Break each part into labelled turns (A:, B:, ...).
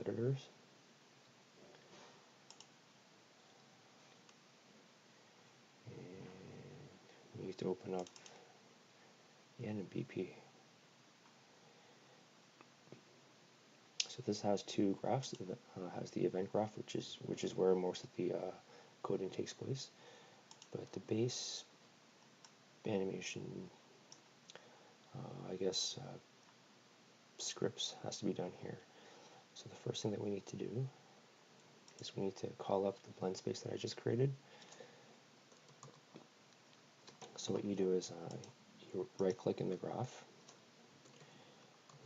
A: editors. And we need to open up the NMBP. So this has two graphs. It has the event graph, which is where most of the coding takes place. But the base animation, I guess, scripts has to be done here. So the first thing that we need to do is we need to call up the blend space that I just created. So what you do is you right click in the graph.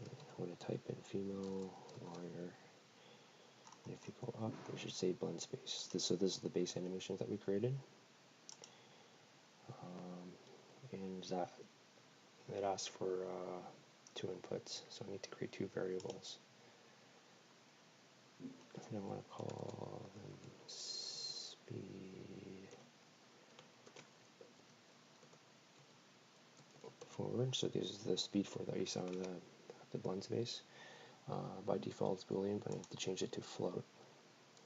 A: I'm going to type in female warrior. And if you go up, it should say blend space. So this is the base animation that we created. And that asks for 2 inputs. So I need to create 2 variables. And I want to call them speed forward. So this is the speed forward that you saw in the blend space. By default it's Boolean, but I need to change it to float.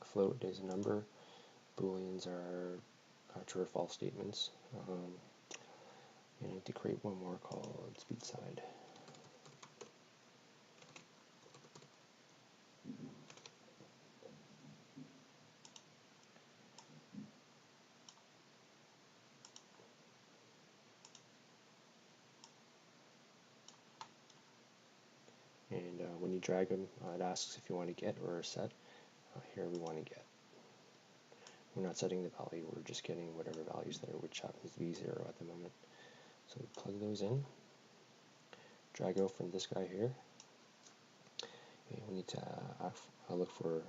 A: Float is a number. Booleans are true or false statements. And I need to create one more called speed side. And when you drag them, it asks if you want to get or set. Here we want to get. We're not setting the value, we're just getting whatever values there, which happens to be 0 at the moment. So we plug those in, drag out from this guy here, and we need to look for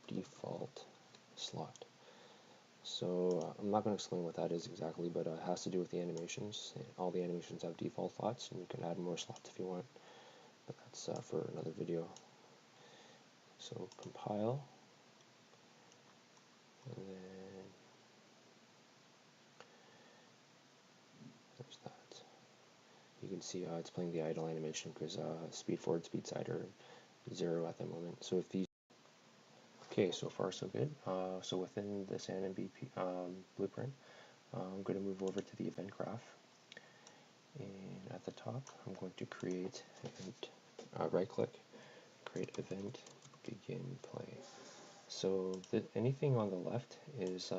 A: default slot. So I'm not going to explain what that is exactly, but it has to do with the animations. All the animations have default slots, and you can add more slots if you want, but that's for another video. So compile, and then there's that. You can see it's playing the idle animation because speed forward, speed side are 0 at the moment. So if these, okay, so far so good. So within this NMBP blueprint, I'm going to move over to the event graph, and at the top I'm going to create event, right click, create event begin play. So anything on the left is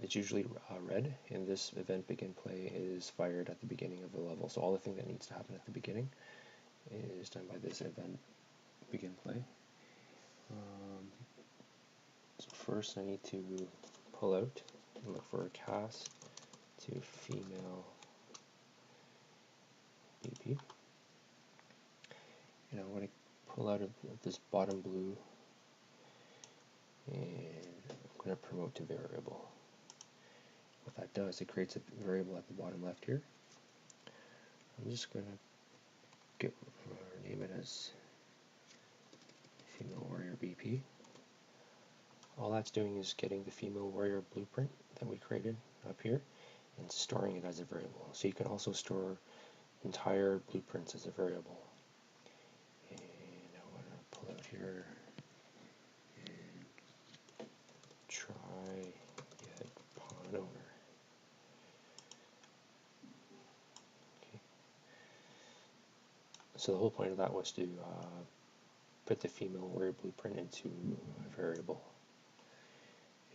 A: it's usually red, and this event begin play is fired at the beginning of the level. So all the thing that needs to happen at the beginning is done by this event begin play. So first I need to pull out and look for a cast to female BP. And I want to pull out of this bottom blue, and I'm going to promote to variable. What that does, it creates a variable at the bottom left here. I'm just going to name it as female warrior BP. All that's doing is getting the female warrior blueprint that we created up here and storing it as a variable. So you can also store entire blueprints as a variable. And I want to pull out here and try get pawn owner. Okay. So the whole point of that was to put the female warrior blueprint into a variable.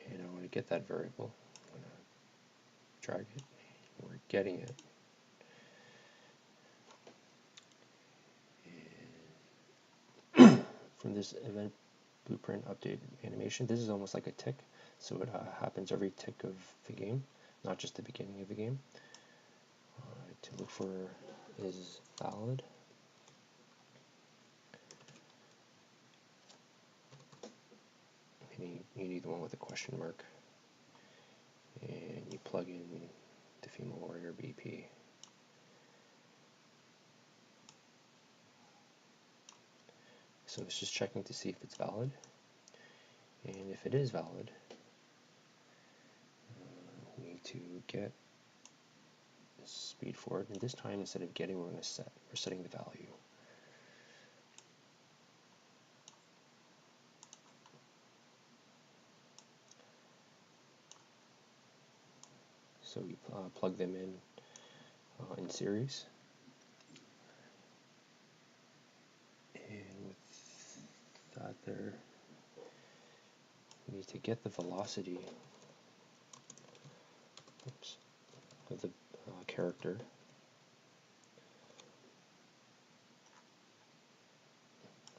A: And I want to get that variable. I'm going to drag it. We're getting it. And from this event blueprint update animation, this is almost like a tick. So it happens every tick of the game, not just the beginning of the game. To look for is valid. And you need the one with a question mark. And you plug in the female warrior BP. So it's just checking to see if it's valid. And if it is valid, we need to get speed forward. And this time, instead of getting, we're setting the value. So you plug them in series. And with that there, we need to get the velocity of the character.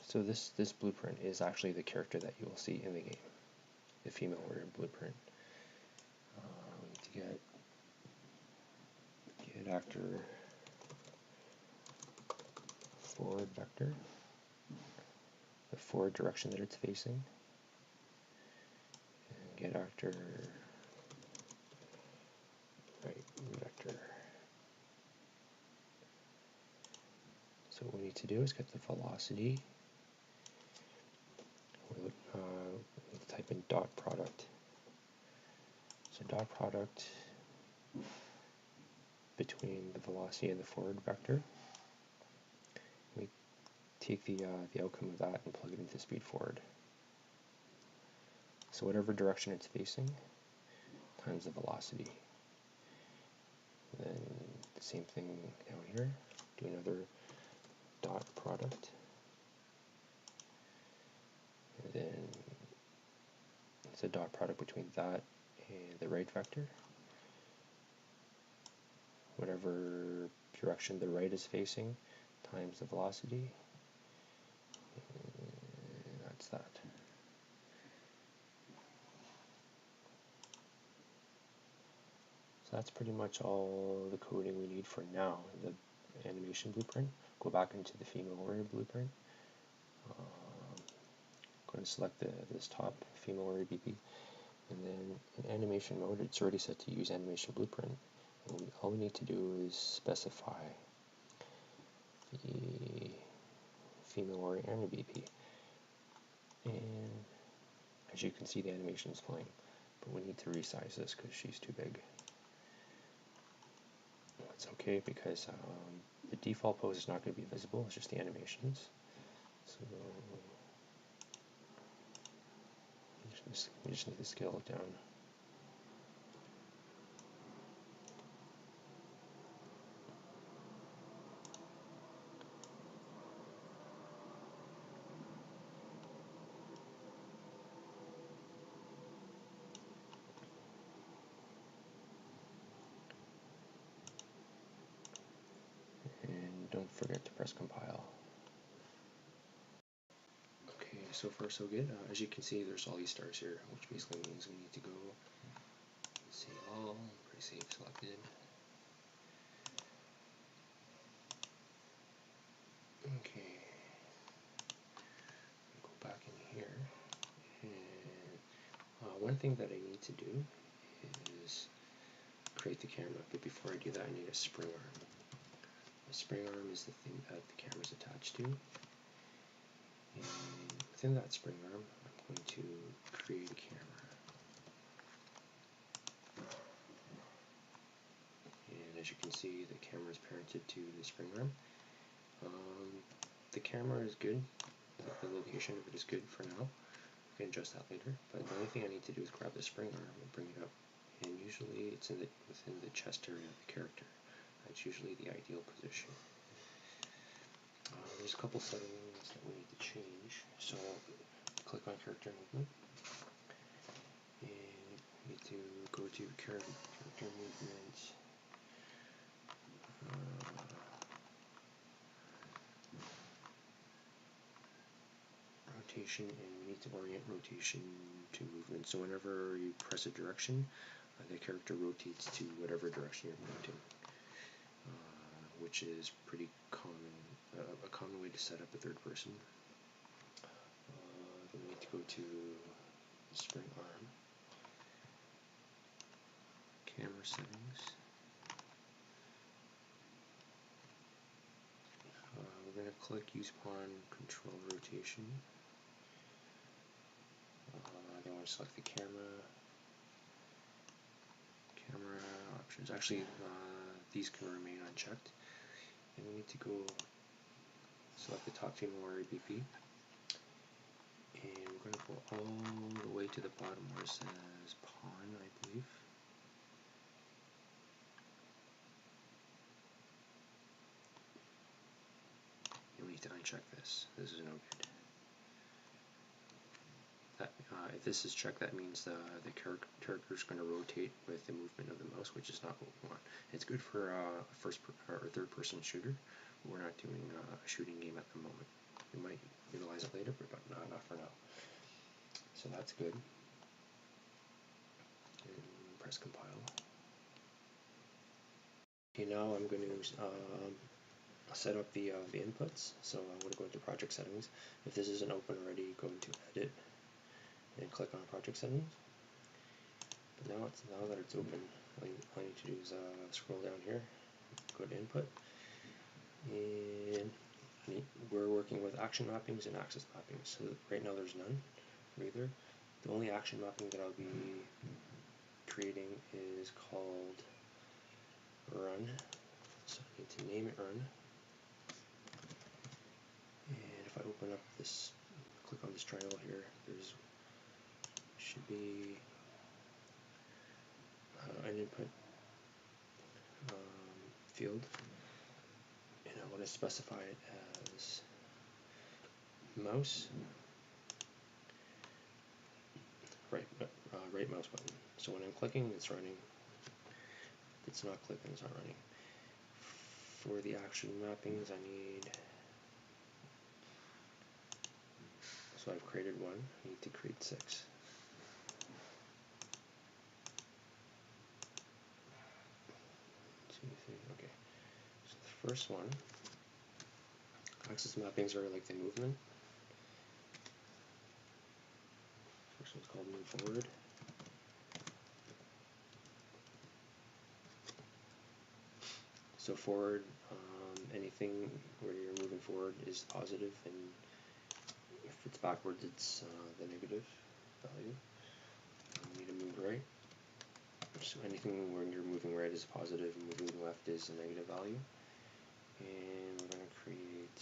A: So this blueprint is actually the character that you will see in the game, the female warrior blueprint. We need to get actor forward vector, the forward direction that it's facing, and get actor right vector. So what we need to do is get the velocity. We type in dot product. So dot product between the velocity and the forward vector. We take the outcome of that and plug it into speed forward. So whatever direction it's facing times the velocity. And then the same thing down here. Do another dot product. And then it's a dot product between that and the right vector. Whatever direction the right is facing times the velocity. And that's that. So that's pretty much all the coding we need for now. The animation blueprint. Go back into the female warrior blueprint. Going to select this top female warrior BP, and then in animation mode, it's already set to use animation blueprint. And all we need to do is specify the female warrior and the BP. And as you can see, the animation is playing, but we need to resize this because she's too big. It's okay because the default pose is not going to be visible, it's just the animations. So we just need to scale it down. And don't forget to press compile. Okay, so far so good. As you can see, there's all these stars here, which basically means we need to go save all, pre-save selected. Okay, go back in here, and one thing that I need to do is create the camera, but before I do that I need a spring arm. The spring arm is the thing that the camera is attached to, and within that spring arm I'm going to create a camera. And as you can see, the camera is parented to the spring arm. The camera is good, the location of it is good for now. We can adjust that later, but the only thing I need to do is grab the spring arm and bring it up, and usually it's within the chest area of the character. That's usually the ideal position. There's a couple settings that we need to change, so click on character movement, and we need to go to character movement, rotation, and we need to orient rotation to movement. So whenever you press a direction, the character rotates to whatever direction you're pointing, which is pretty common, a common way to set up a third person. Then we need to go to the spring arm, camera settings. We're going to click use pawn control rotation. Then we'll select the camera options. Actually, these can remain unchecked. And we need to go select the top female warrior BP. And we're going to go all the way to the bottom where it says pawn, I believe. need to uncheck this. This is no good. That, if this is checked, that means the character is going to rotate with the movement of the mouse, which is not what we want. It's good for a or third person shooter. We're not doing a shooting game at the moment. We might utilize it later, but not for now. So that's good. And press compile. Okay, now I'm going to set up the inputs. So I'm going to go into project settings. If this isn't open already, go into edit and click on project settings. But now that it's open, all I need to do is scroll down here, go to input, and we're working with action mappings and axis mappings. So right now there's none for either. The only action mapping that I'll be creating is called run. So I need to name it run. And if I open up this, click on this triangle here, there's should be an input field, and I want to specify it as mouse, right mouse button. So when I'm clicking, it's running. If it's not clicking, it's not running. For the action mappings, I need, so I've created one, I need to create 6. Okay. So the first one, axis mappings are like the movement. First one's called move forward. So forward, anything where you're moving forward is positive, and if it's backwards, it's the negative value. You need to move right. So anything when you're moving right is positive, and moving left is a negative value. And we're going to create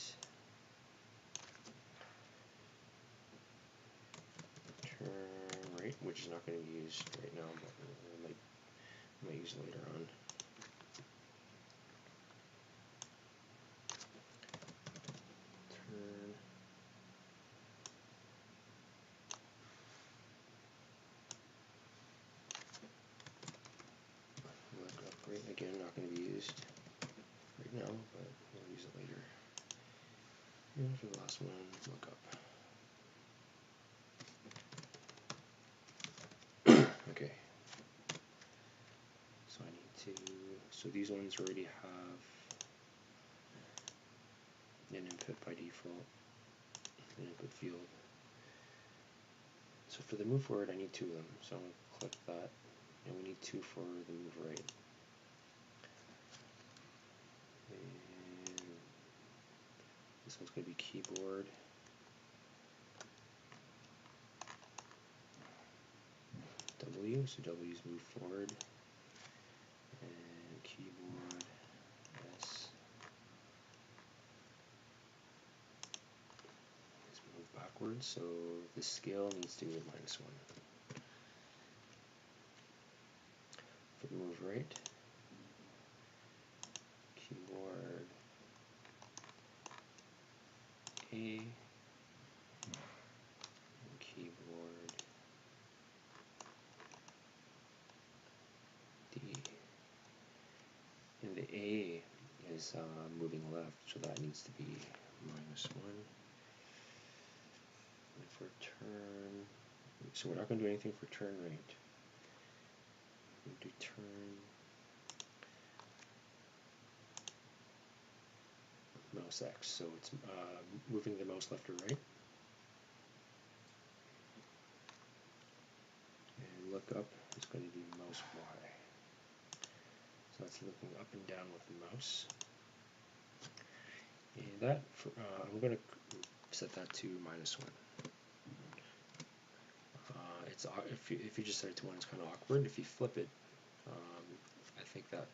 A: turn right, which is not going to be used right now, but we might use it later on. Turn. Look up right, again, not going to be used right now, but we'll use it later. And for the last one, look up. Okay. So I need to, so these ones already have an input by default, an input field. So for the move forward, I need 2 of them. So I'm going to click that, and we need 2 for the move right. And this one's going to be keyboard. W, so W is move forward, and keyboard S is move backwards, so the scale needs to be -1. For the move right, keyboard A, and keyboard D. And the A is moving left, so that needs to be -1. And for turn, so we're not going to do anything for turn right. We're going to do turn mouse X, so it's moving the mouse left or right. And look up is going to be mouse Y. So that's looking up and down with the mouse. And that, I'm going to set that to -1. If you just set it to 1, it's kind of awkward. If you flip it, I think that